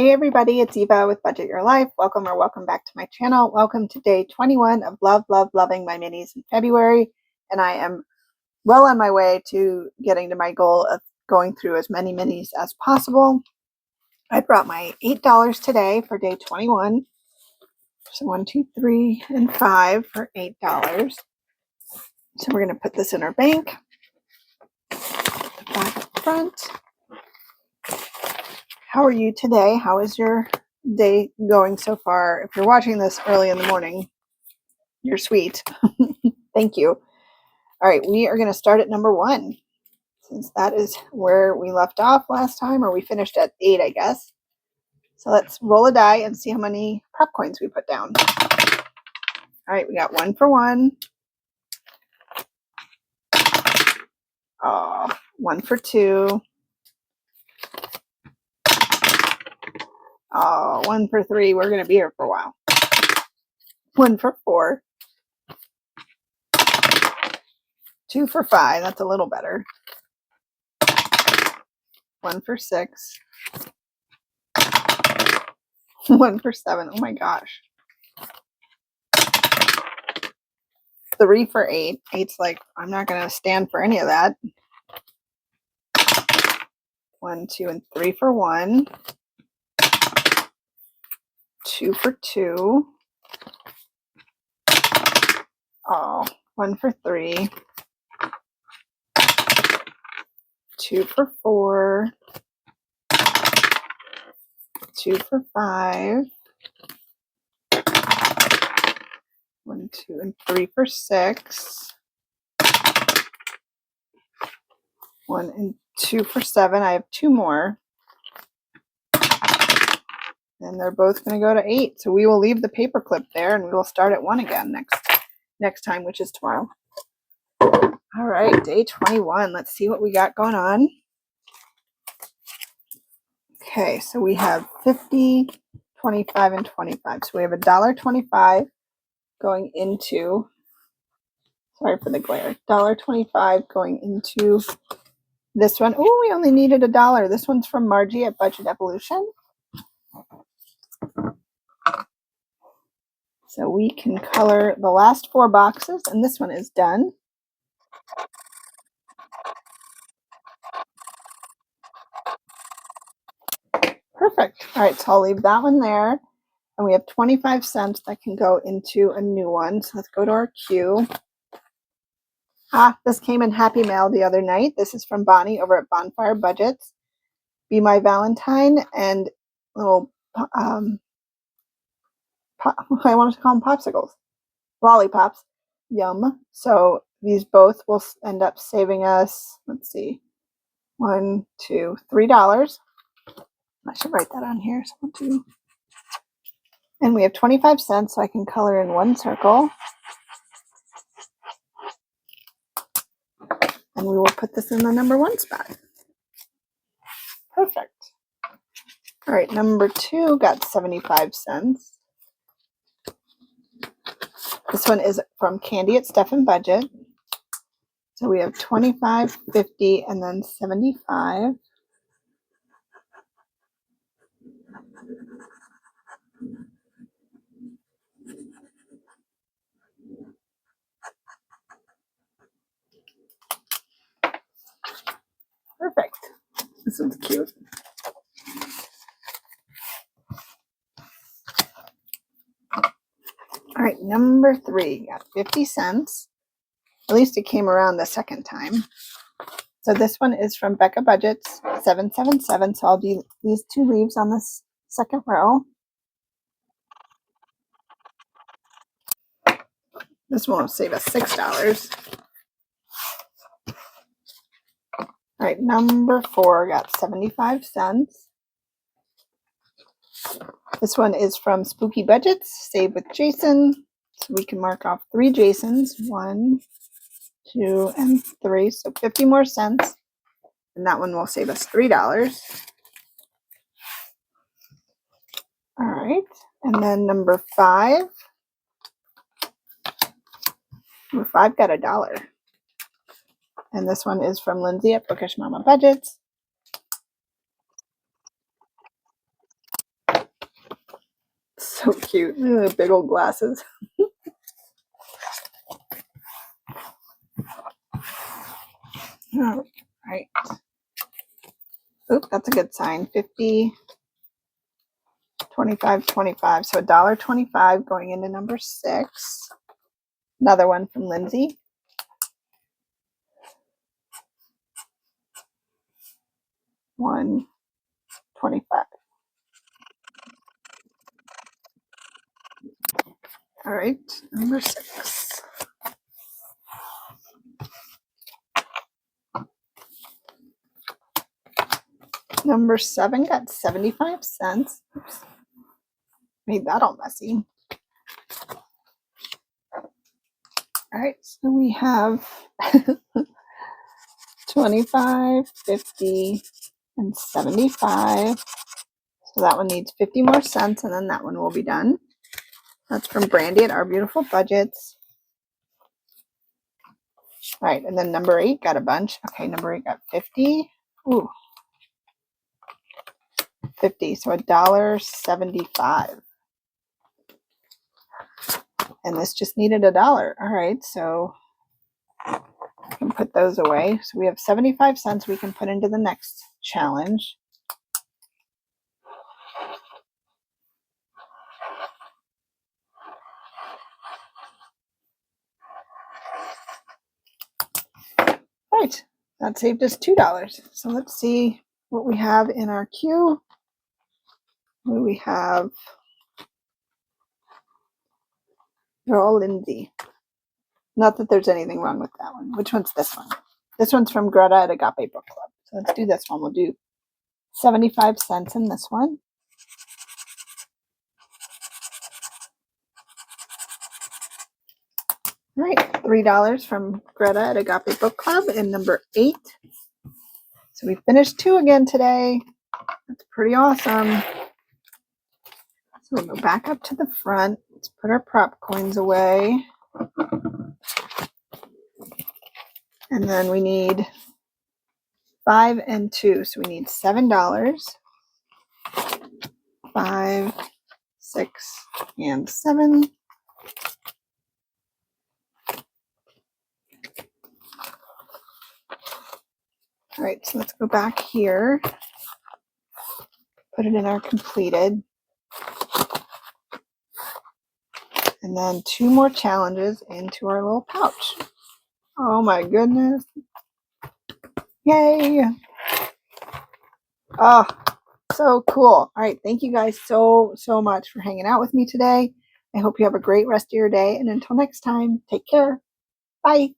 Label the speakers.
Speaker 1: Hey everybody, it's Eva with Budget Your Life. Welcome back to my channel. Welcome to day 21 of loving my minis in February. And I am well on my way to getting to my goal of going through as many minis as possible. I brought my $8 today for day 21. So 1, 2, 3, and 5 for $8. So we're going to put this in our bank. Put the back up front. How are you today? How is your day going so far? If you're watching this early in the morning, you're sweet. Thank you. All right, we are going to start at number 1, since that is where we left off last time, or we finished at 8, I guess. So let's roll a die and see how many prop coins we put down. All right, we got 1 for 1. Oh, 1 for 2. Oh, 1 for 3. We're going to be here for a while. 1 for 4. 2 for 5. That's a little better. 1 for 6. 1 for 7. Oh my gosh. 3 for 8. 8's like, I'm not going to stand for any of that. 1, 2, and 3 for 1. 2 for 2. Oh, 1 for 3. 2 for 4. 2 for 5. 1, 2, and 3 for 6. 1 and 2 for 7. I have 2 more. And they're both going to go to 8. So we will leave the paper clip there and we will start at 1 again next time, which is tomorrow. All right, day 21. Let's see what we got going on. Okay, so we have 50, 25, and 25. So we have $1.25 going into, sorry for the glare, $1.25 going into this one. Oh, we only needed $1. This one's from Margie at Budget Evolution. So we can color the last 4 boxes, and this one is done. Perfect. All right, so I'll leave that one there. And we have 25 cents that can go into a new one. So let's go to our queue. This came in Happy Mail the other night. This is from Bonnie over at Bonfire Budgets. Be My Valentine and little, I want to call them popsicles. Lollipops. Yum. So these both will end up saving us, let's see, $1, $2, $3. I should write that on here. So 1, 2. And we have 25 cents, so I can color in 1 circle. And we will put this in the number 1 spot. Perfect. All right, number 2 got 75 cents. This one is from Candy at Stephen Budget. So we have 25, 50, and then 75. Perfect. This one's cute. All right, number 3 got 50 cents. At least it came around the second time. So this one is from Becca Budgets, 777. So I'll do these 2 leaves on this second row. This one will save us $6. All right, number 4 got 75 cents. This one is from Spooky Budgets, Save with Jason. So we can mark off 3 Jasons, 1, 2, and 3. So 50 more cents. And that one will save us $3. All right. And then number 5. Number 5 got $1. And this one is from Lindsay at Bookish Mama Budgets. So cute. Ugh, big old glasses. All right. Oop, that's a good sign. 50, 25, 25. So $1.25 going into number 6. Another one from Lindsay. $1.25. All right, number 6. Number 7 got 75 cents. Oops. Made that all messy. All right, so we have 25, 50, and 75. So that one needs 50 more cents, and then that one will be done. That's from Brandy at Our Beautiful Budgets. All right, and then number 8 got a bunch. Okay, number 8 got 50. Ooh. 50, so $1.75. And this just needed $1. All right, so I can put those away. So we have 75 cents we can put into the next challenge. All right, that saved us $2. So let's see what we have in our queue. What do we have? They're all Lindsay. Not that there's anything wrong with that one. Which one's this one? This one's from Greta at Agape Book Club. So let's do this one. We'll do 75 cents in this one. All right, $3 from Greta at Agape Book Club in number 8. So we finished 2 again today. That's pretty awesome. So we'll go back up to the front. Let's put our prop coins away. And then we need 5 and 2. So we need $7. 5, 6, and 7. All right, so let's go back here. Put it in our completed. And then 2 more challenges into our little pouch. Oh my goodness. Yay. Oh, so cool. All right, thank you guys so much for hanging out with me today. I hope you have a great rest of your day. And until next time, take care. Bye.